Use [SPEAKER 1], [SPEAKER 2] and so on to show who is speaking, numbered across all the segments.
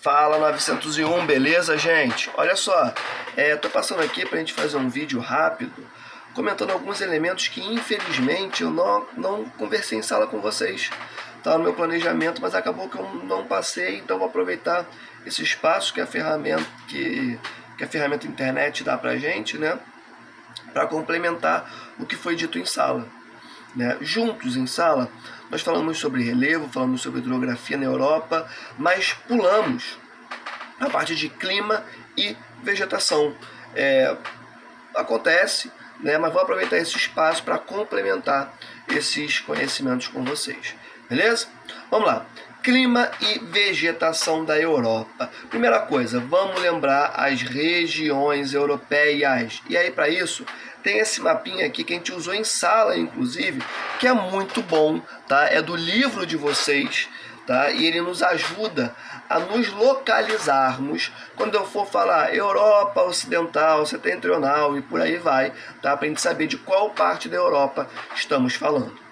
[SPEAKER 1] Fala 901, beleza, gente? Olha só, tô passando aqui pra gente fazer um vídeo rápido comentando alguns elementos que infelizmente eu não conversei em sala com vocês. Tá no meu planejamento, mas acabou que eu não passei, então vou aproveitar esse espaço que a ferramenta internet dá pra gente, né? Para complementar o que foi dito em sala. Né? Juntos em sala, nós falamos sobre relevo, falamos sobre hidrografia na Europa, mas pulamos a parte de clima e vegetação. Acontece, né? Mas vou aproveitar esse espaço para complementar esses conhecimentos com vocês. Beleza? Vamos lá. Clima e vegetação da Europa. Primeira coisa, vamos lembrar as regiões europeias. E aí, para isso, tem esse mapinha aqui que a gente usou em sala, inclusive, que é muito bom, tá? É do livro de vocês, tá? E ele nos ajuda a nos localizarmos quando eu for falar Europa Ocidental, Setentrional e por aí vai, tá? Para a gente saber de qual parte da Europa estamos falando.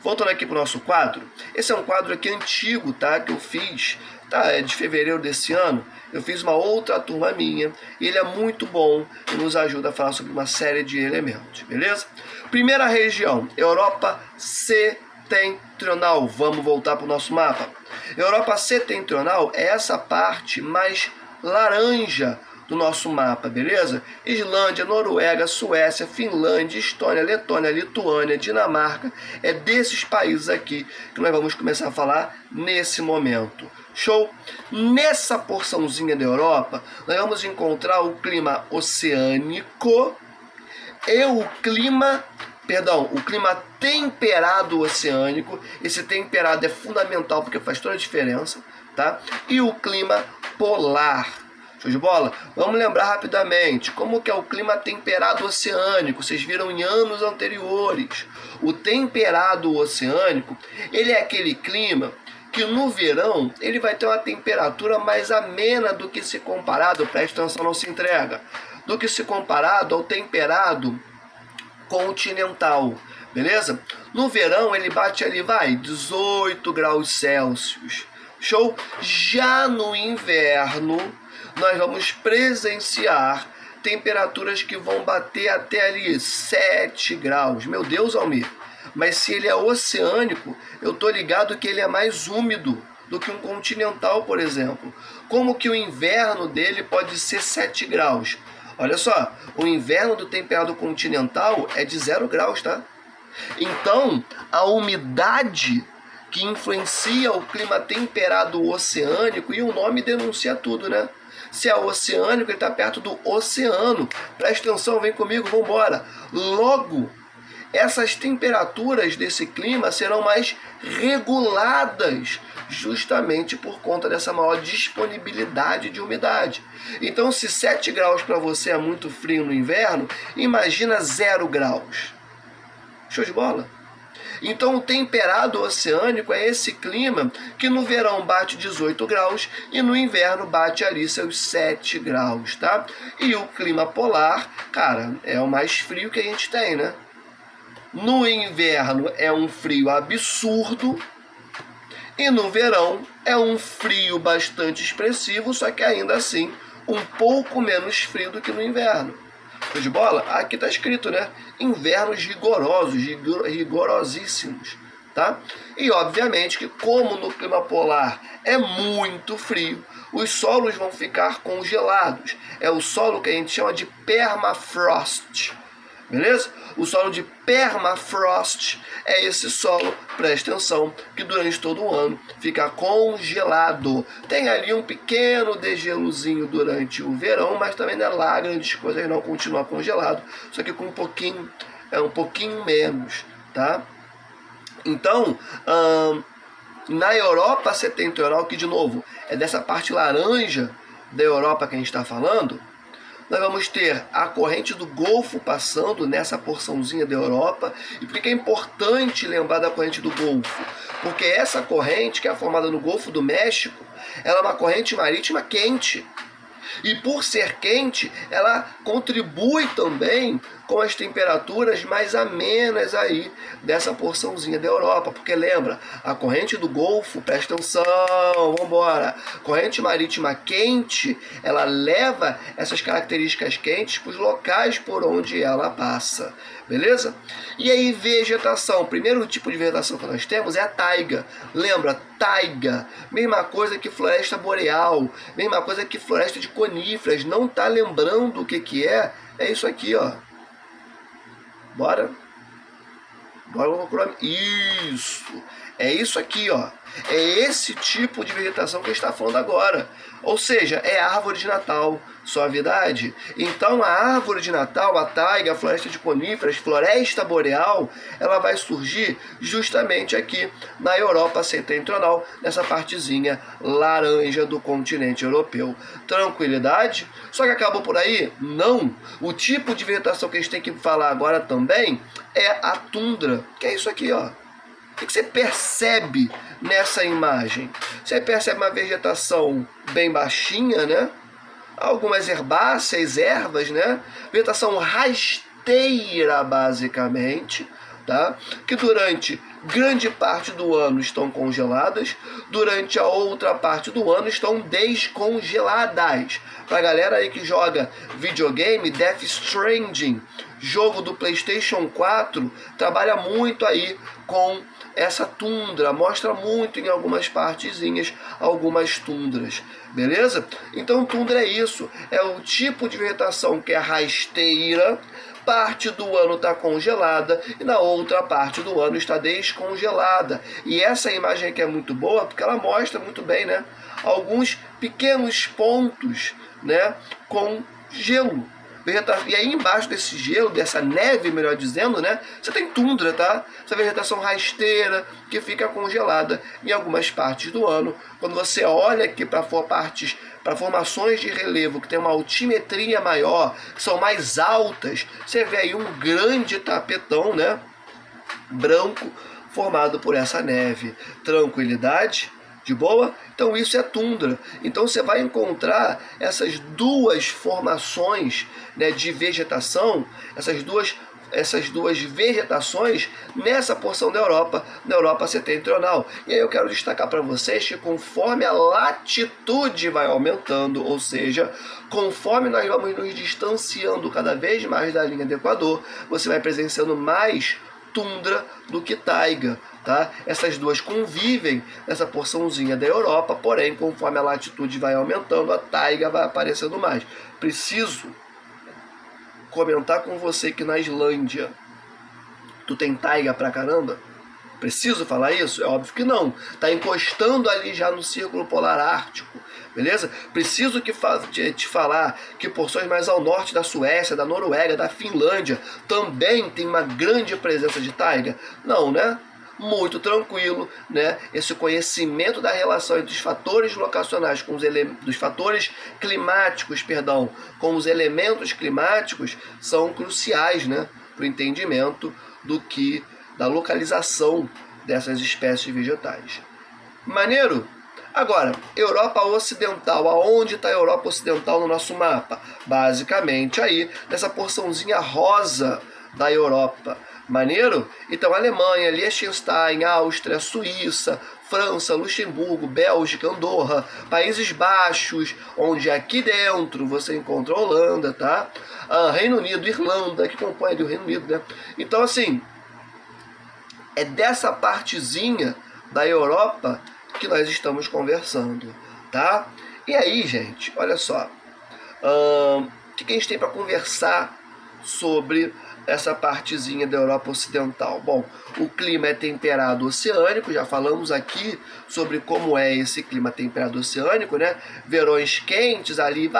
[SPEAKER 1] Voltando aqui para o nosso quadro, esse é um quadro aqui antigo, tá? Que eu fiz, tá? É de fevereiro desse ano. Eu fiz uma outra turma minha e ele é muito bom e nos ajuda a falar sobre uma série de elementos, beleza? Primeira região, Europa Setentrional. Vamos voltar para o nosso mapa. Europa Setentrional é essa parte mais laranja do nosso mapa, beleza? Islândia, Noruega, Suécia, Finlândia, Estônia, Letônia, Lituânia, Dinamarca. É desses países aqui que nós vamos começar a falar nesse momento. Show? Nessa porçãozinha da Europa, nós vamos encontrar o clima oceânico e o clima temperado oceânico. Esse temperado é fundamental porque faz toda a diferença, tá? E o clima polar. Show de bola? Vamos lembrar rapidamente como que é o clima temperado oceânico. Vocês viram em anos anteriores. O temperado oceânico, ele é aquele clima que no verão ele vai ter uma temperatura mais amena do que se comparado, presta atenção, não se entrega, do que se comparado ao temperado continental, beleza? No verão ele bate ali, 18 graus Celsius. Show? Já no inverno, nós vamos presenciar temperaturas que vão bater até ali 7 graus. Meu Deus, Almir, mas se ele é oceânico, eu tô ligado que ele é mais úmido do que um continental, por exemplo. Como que o inverno dele pode ser 7 graus? Olha só, o inverno do temperado continental é de 0 graus, tá? Então, a umidade que influencia o clima temperado oceânico, e o nome denuncia tudo, né? Se é oceânico, ele está perto do oceano. Presta atenção, vem comigo, vamos embora. Logo, essas temperaturas desse clima serão mais reguladas, justamente por conta dessa maior disponibilidade de umidade. Então, se 7 graus para você é muito frio no inverno, imagina 0 graus. Show de bola? Então, o temperado oceânico é esse clima que no verão bate 18 graus e no inverno bate ali seus 7 graus, tá? E o clima polar, cara, é o mais frio que a gente tem, né? No inverno é um frio absurdo e no verão é um frio bastante expressivo, só que ainda assim um pouco menos frio do que no inverno. De bola? Aqui está escrito, né? Invernos rigorosos, rigorosíssimos, tá? E obviamente que como no clima polar é muito frio, os solos vão ficar congelados. É o solo que a gente chama de permafrost, beleza? O solo de permafrost é esse solo, presta atenção, que durante todo o ano fica congelado. Tem ali um pequeno degelozinho durante o verão, mas também não é lá grandes coisas, não continua congelado, só que com um pouquinho menos, tá? Então, na Europa Setentrional, que de novo é dessa parte laranja da Europa que a gente está falando, nós vamos ter a corrente do Golfo passando nessa porçãozinha da Europa. E por que é importante lembrar da corrente do Golfo? Porque essa corrente, que é formada no Golfo do México, ela é uma corrente marítima quente. E por ser quente, ela contribui também com as temperaturas mais amenas aí dessa porçãozinha da Europa. Porque lembra, a corrente do Golfo, presta atenção, vambora, corrente marítima quente, ela leva essas características quentes para os locais por onde ela passa. Beleza? E aí, vegetação. O primeiro tipo de vegetação que nós temos é a taiga. Lembra, taiga, mesma coisa que floresta boreal, mesma coisa que floresta de coníferas. Não tá lembrando o que é? É isso aqui, ó. Bora? Bora procurar. Isso. É isso aqui, ó. É esse tipo de vegetação que a gente está falando agora. Ou seja, é árvore de Natal, suavidade. Então a árvore de Natal, a taiga, a floresta de coníferas, floresta boreal, ela vai surgir justamente aqui na Europa setentrional, nessa partezinha laranja do continente europeu. Tranquilidade? Só que acabou por aí? Não. O tipo de vegetação que a gente tem que falar agora também é a tundra, que é isso aqui, ó. O que você percebe nessa imagem? Você percebe uma vegetação bem baixinha, né? Algumas herbáceas, ervas, né? Vegetação rasteira, basicamente, tá? Que durante grande parte do ano estão congeladas, durante a outra parte do ano estão descongeladas. Pra galera aí que joga videogame, Death Stranding, jogo do PlayStation 4, trabalha muito aí com essa tundra, mostra muito em algumas partezinhas, algumas tundras, beleza? Então tundra é isso, é o tipo de vegetação que é rasteira, parte do ano está congelada e na outra parte do ano está descongelada. E essa imagem aqui é muito boa porque ela mostra muito bem, né, alguns pequenos pontos, né, com gelo. E aí embaixo desse gelo, dessa neve, melhor dizendo, né, você tem tundra, tá? Essa vegetação rasteira que fica congelada em algumas partes do ano. Quando você olha aqui para formações de relevo que tem uma altimetria maior, que são mais altas, você vê aí um grande tapetão, né, branco, formado por essa neve. Tranquilidade? De boa? Então isso é tundra. Então você vai encontrar essas duas formações, né, de vegetação, essas duas vegetações nessa porção da Europa, na Europa setentrional. E aí eu quero destacar para vocês que conforme a latitude vai aumentando, ou seja, conforme nós vamos nos distanciando cada vez mais da linha do Equador, você vai presenciando mais tundra do que taiga, tá? Essas duas convivem nessa porçãozinha da Europa, porém, conforme a latitude vai aumentando, a taiga vai aparecendo mais. Preciso comentar com você que na Islândia tu tem taiga pra caramba? Preciso falar isso? É óbvio que não. Tá encostando ali já no Círculo Polar Ártico, beleza? Preciso te falar que porções mais ao norte da Suécia, da Noruega, da Finlândia também tem uma grande presença de taiga? Não, né? Muito tranquilo, né? Esse conhecimento da relação entre os fatores locacionais com dos fatores climáticos, perdão, com os elementos climáticos são cruciais, né, para o entendimento da localização dessas espécies vegetais. Maneiro? Agora, Europa Ocidental. Aonde está a Europa Ocidental no nosso mapa? Basicamente aí, nessa porçãozinha rosa da Europa. Maneiro? Então, Alemanha, Liechtenstein, Áustria, Suíça, França, Luxemburgo, Bélgica, Andorra, Países Baixos, onde aqui dentro você encontra a Holanda, tá? Reino Unido, Irlanda, que compõe ali o Reino Unido, né? Então, assim, é dessa partezinha da Europa que nós estamos conversando, tá? E aí, gente, olha só, o que a gente tem para conversar sobre essa partezinha da Europa Ocidental? Bom, o clima é temperado oceânico, já falamos aqui sobre como é esse clima temperado oceânico, né? Verões quentes ali,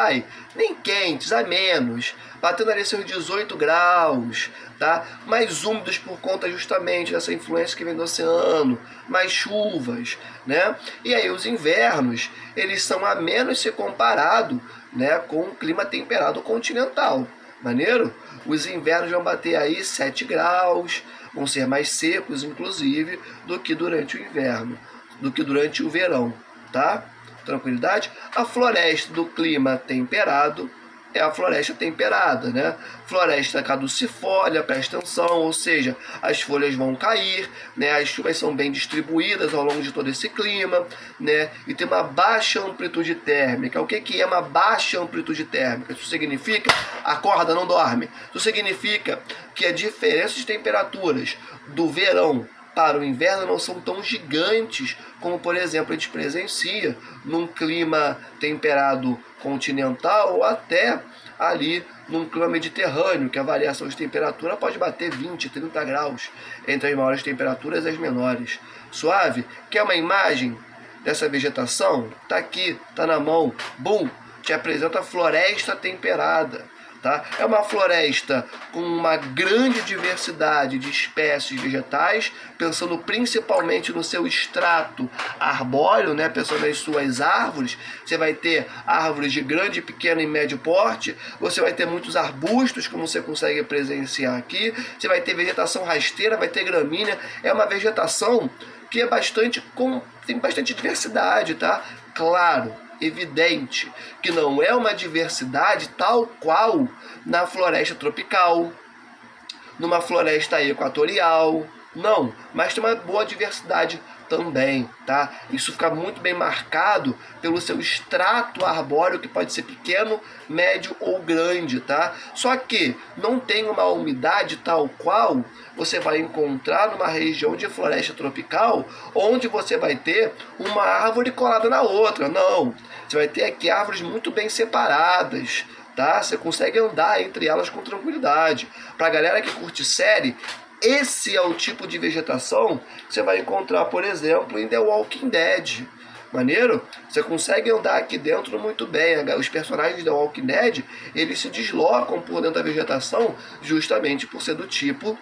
[SPEAKER 1] nem quentes, a menos, batendo ali seus 18 graus, tá? Mais úmidos por conta justamente dessa influência que vem do oceano, mais chuvas, né? E aí os invernos, eles são a menos se comparado, né, com o clima temperado continental. Maneiro? Os invernos vão bater aí 7 graus, vão ser mais secos, inclusive, do que durante o inverno, do que durante o verão, tá? tranquilidade. A floresta do clima temperado é a floresta temperada, né? Floresta caducifólia, presta atenção, ou seja, as folhas vão cair, né? As chuvas são bem distribuídas ao longo de todo esse clima, né? E tem uma baixa amplitude térmica. O que é uma baixa amplitude térmica? Isso significa, acorda, não dorme. Isso significa que a diferença de temperaturas do verão para o inverno não são tão gigantes como, por exemplo, a gente presencia num clima temperado continental ou até ali num clima mediterrâneo, que a variação de temperatura pode bater 20, 30 graus entre as maiores temperaturas e as menores. Suave? Quer uma imagem dessa vegetação? Tá aqui, tá na mão. Bum! Te apresenta a floresta temperada. Tá? É uma floresta com uma grande diversidade de espécies vegetais, pensando principalmente no seu extrato arbóreo, né? Pensando nas suas árvores. Você vai ter árvores de grande, pequeno e médio porte, você vai ter muitos arbustos, como você consegue presenciar aqui, você vai ter vegetação rasteira, vai ter gramínea. É uma vegetação que é tem bastante diversidade, tá? Claro, evidente que não é uma diversidade tal qual na floresta tropical, numa floresta equatorial, não, mas tem uma boa diversidade também, tá? Isso fica muito bem marcado pelo seu extrato arbóreo, que pode ser pequeno, médio ou grande, tá? Só que não tem uma umidade tal qual você vai encontrar numa região de floresta tropical, onde você vai ter uma árvore colada na outra. Não, você vai ter aqui árvores muito bem separadas, tá? Você consegue andar entre elas com tranquilidade. Pra galera que curte série, esse é o tipo de vegetação que você vai encontrar, por exemplo, em The Walking Dead. Maneiro? Você consegue andar aqui dentro muito bem. Os personagens de The Walking Dead, eles se deslocam por dentro da vegetação justamente por ser do tipo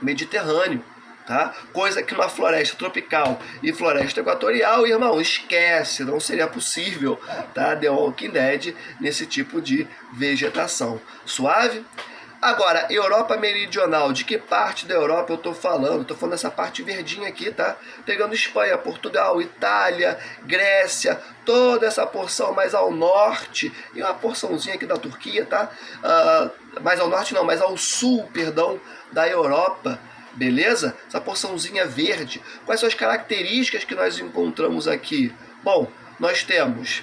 [SPEAKER 1] mediterrâneo, tá? Coisa que numa floresta tropical e floresta equatorial, irmão, esquece, não seria possível, tá? The Walking Dead nesse tipo de vegetação. Suave? Agora, Europa Meridional, de que parte da Europa eu tô falando? Tô falando dessa parte verdinha aqui, tá? Pegando Espanha, Portugal, Itália, Grécia, toda essa porção mais ao norte, e uma porçãozinha aqui da Turquia, tá? Mais ao norte não, mais ao sul, perdão, da Europa, beleza? Essa porçãozinha verde. Quais são as características que nós encontramos aqui? Bom, nós temos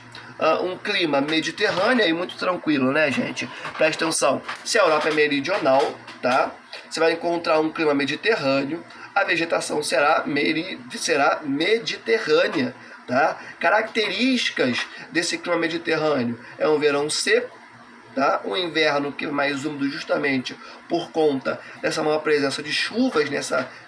[SPEAKER 1] um clima mediterrâneo e muito tranquilo, né, gente? Presta atenção. Se a Europa é meridional, tá? Você vai encontrar um clima mediterrâneo, a vegetação será mediterrânea, tá? Características desse clima mediterrâneo: é um verão seco, tá? Um inverno que é mais úmido justamente por conta dessa maior presença de chuvas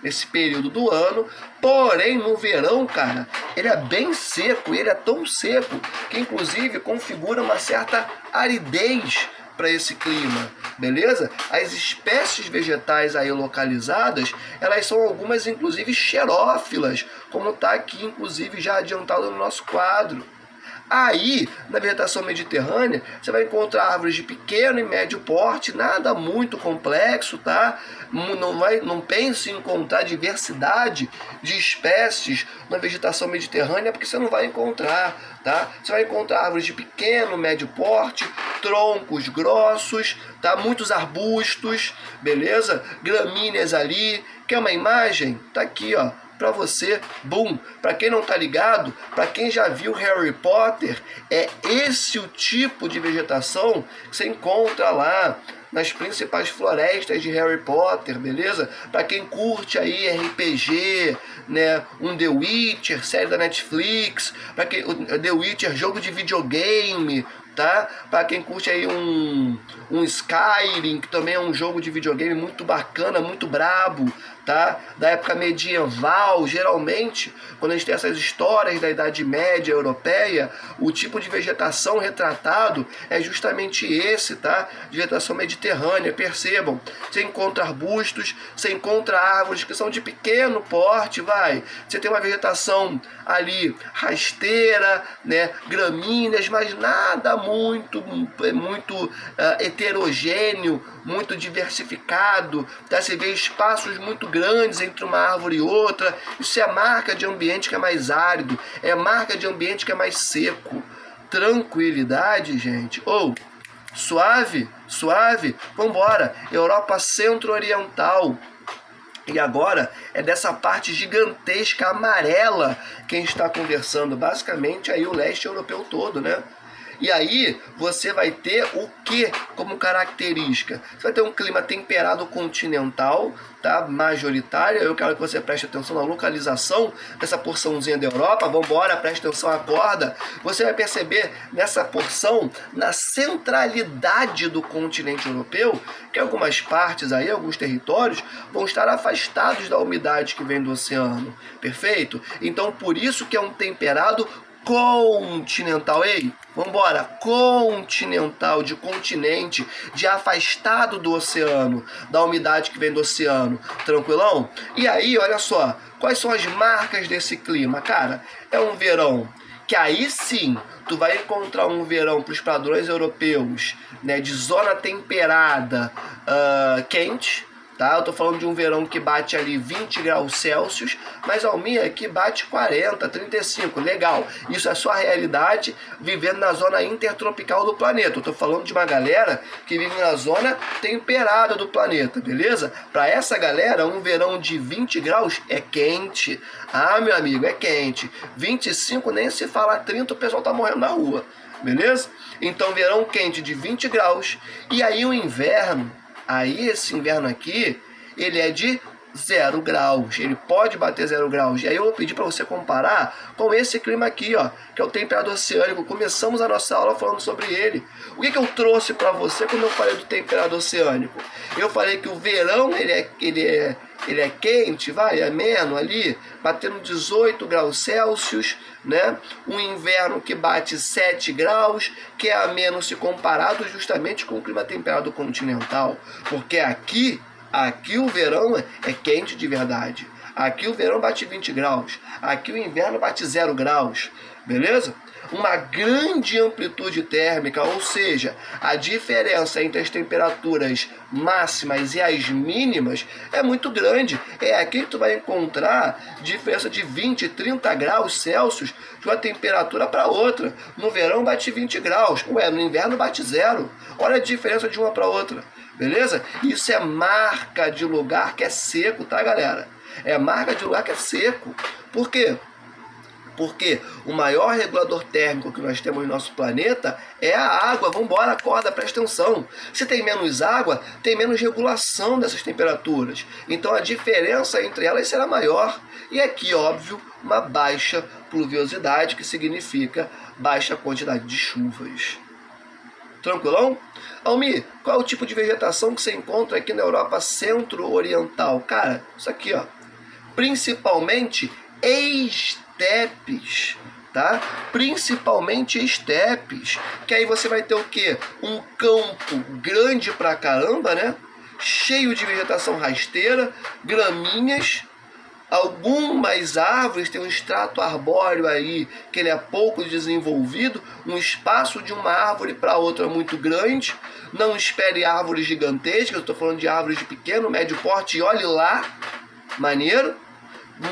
[SPEAKER 1] nesse período do ano. Porém, no verão, cara, ele é bem seco, ele é tão seco que inclusive configura uma certa aridez para esse clima, beleza? As espécies vegetais aí localizadas, elas são algumas inclusive xerófilas, como está aqui inclusive já adiantado no nosso quadro. Aí, na vegetação mediterrânea, você vai encontrar árvores de pequeno e médio porte, nada muito complexo, tá? Não pense em encontrar diversidade de espécies na vegetação mediterrânea, porque você não vai encontrar, tá? Você vai encontrar árvores de pequeno, médio porte, troncos grossos, tá? Muitos arbustos, beleza? Gramíneas ali. Quer uma imagem? Tá aqui, ó, para você, boom. Para quem não tá ligado, para quem já viu Harry Potter, é esse o tipo de vegetação que você encontra lá nas principais florestas de Harry Potter, beleza? Para quem curte aí RPG, né, um The Witcher, série da Netflix, para quem The Witcher, jogo de videogame, tá? Para quem curte aí um Skyrim, que também é um jogo de videogame muito bacana, muito brabo, tá? Da época medieval, geralmente, quando a gente tem essas histórias da Idade Média europeia, o tipo de vegetação retratado é justamente esse, tá? De vegetação mediterrânea, percebam. Você encontra arbustos, você encontra árvores que são de pequeno porte, você tem uma vegetação ali rasteira, né? Gramíneas, mas nada muito heterogêneo, muito diversificado, tá? Você vê espaços muito grandes entre uma árvore e outra. Isso é marca de ambiente que é mais árido, é marca de ambiente que é mais seco. Tranquilidade, gente. Ou, suave, suave, vambora. Europa Centro-Oriental. E agora é dessa parte gigantesca amarela que a gente está conversando, basicamente aí o leste europeu todo, né? E aí você vai ter o que como característica? Você vai ter um clima temperado continental, tá? Majoritário. Eu quero que você preste atenção na localização dessa porçãozinha da Europa. Vamos embora, preste atenção, acorda. Você vai perceber nessa porção, na centralidade do continente europeu, que algumas partes aí, alguns territórios, vão estar afastados da umidade que vem do oceano. Perfeito? Então por isso que é um temperado continental, ei, vambora, continental, de continente, de afastado do oceano, da umidade que vem do oceano, tranquilão? E aí, olha só, quais são as marcas desse clima? Cara, é um verão que aí sim, tu vai encontrar um verão para os padrões europeus, né, de zona temperada, quente, tá? Eu tô falando de um verão que bate ali 20 graus Celsius, mas ao minha aqui bate 40, 35, legal. Isso é sua realidade vivendo na zona intertropical do planeta. Eu tô falando de uma galera que vive na zona temperada do planeta, beleza? Para essa galera, um verão de 20 graus é quente. Ah, meu amigo, é quente. 25 nem se fala 30, o pessoal tá morrendo na rua, beleza? Então, verão quente de 20 graus. E aí o inverno, aí esse inverno aqui, ele é de 0 graus. Ele pode bater 0 graus. E aí eu vou pedir para você comparar com esse clima aqui, ó, que é o temperado oceânico. Começamos a nossa aula falando sobre ele. O que eu trouxe para você quando eu falei do temperado oceânico? Eu falei que o verão, ele é quente, vai, é ameno ali, batendo 18 graus Celsius, né? Um inverno que bate 7 graus, que é ameno se comparado justamente com o clima temperado continental. Porque aqui o verão é quente de verdade. Aqui o verão bate 20 graus. Aqui o inverno bate 0 graus. Beleza? Uma grande amplitude térmica, ou seja, a diferença entre as temperaturas máximas e as mínimas é muito grande. É aqui que tu vai encontrar diferença de 20, 30 graus Celsius de uma temperatura para outra. No verão bate 20 graus, ué, no inverno bate 0. Olha a diferença de uma para outra, beleza? Isso é marca de lugar que é seco, tá, galera? É marca de lugar que é seco. Por quê? Porque o maior regulador térmico que nós temos no nosso planeta é a água. Vamos embora, acorda, presta atenção. Se tem menos água, tem menos regulação dessas temperaturas. Então a diferença entre elas será maior. E aqui, óbvio, uma baixa pluviosidade, que significa baixa quantidade de chuvas. Tranquilão? Almi, qual é o tipo de vegetação que você encontra aqui na Europa Centro-Oriental? Cara, isso aqui, ó. Principalmente estepes, tá? Principalmente estepes, que aí você vai ter o quê? Um campo grande pra caramba, né? Cheio de vegetação rasteira, graminhas, algumas árvores, tem um extrato arbóreo aí que ele é pouco desenvolvido, um espaço de uma árvore para outra muito grande. Não espere árvores gigantescas, eu estou falando de árvores de pequeno, médio porte, e olhe lá, maneiro.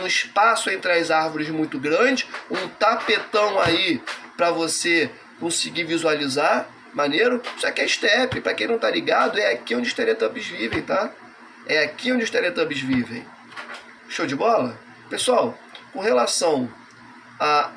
[SPEAKER 1] Um espaço entre as árvores muito grande, um tapetão aí para você conseguir visualizar, maneiro. Isso aqui é estepe, para quem não tá ligado, é aqui onde os Teletubbies vivem, tá? É aqui onde os Teletubbies vivem. Show de bola? Pessoal, com relação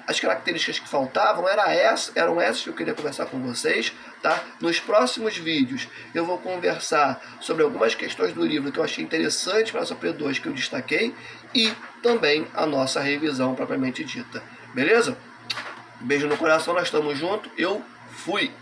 [SPEAKER 1] às características que faltavam, eram essas que eu queria conversar com vocês, tá? Nos próximos vídeos eu vou conversar sobre algumas questões do livro que eu achei interessante para a nossa P2 que eu destaquei e também a nossa revisão propriamente dita. Beleza? Beijo no coração, nós estamos juntos. Eu fui!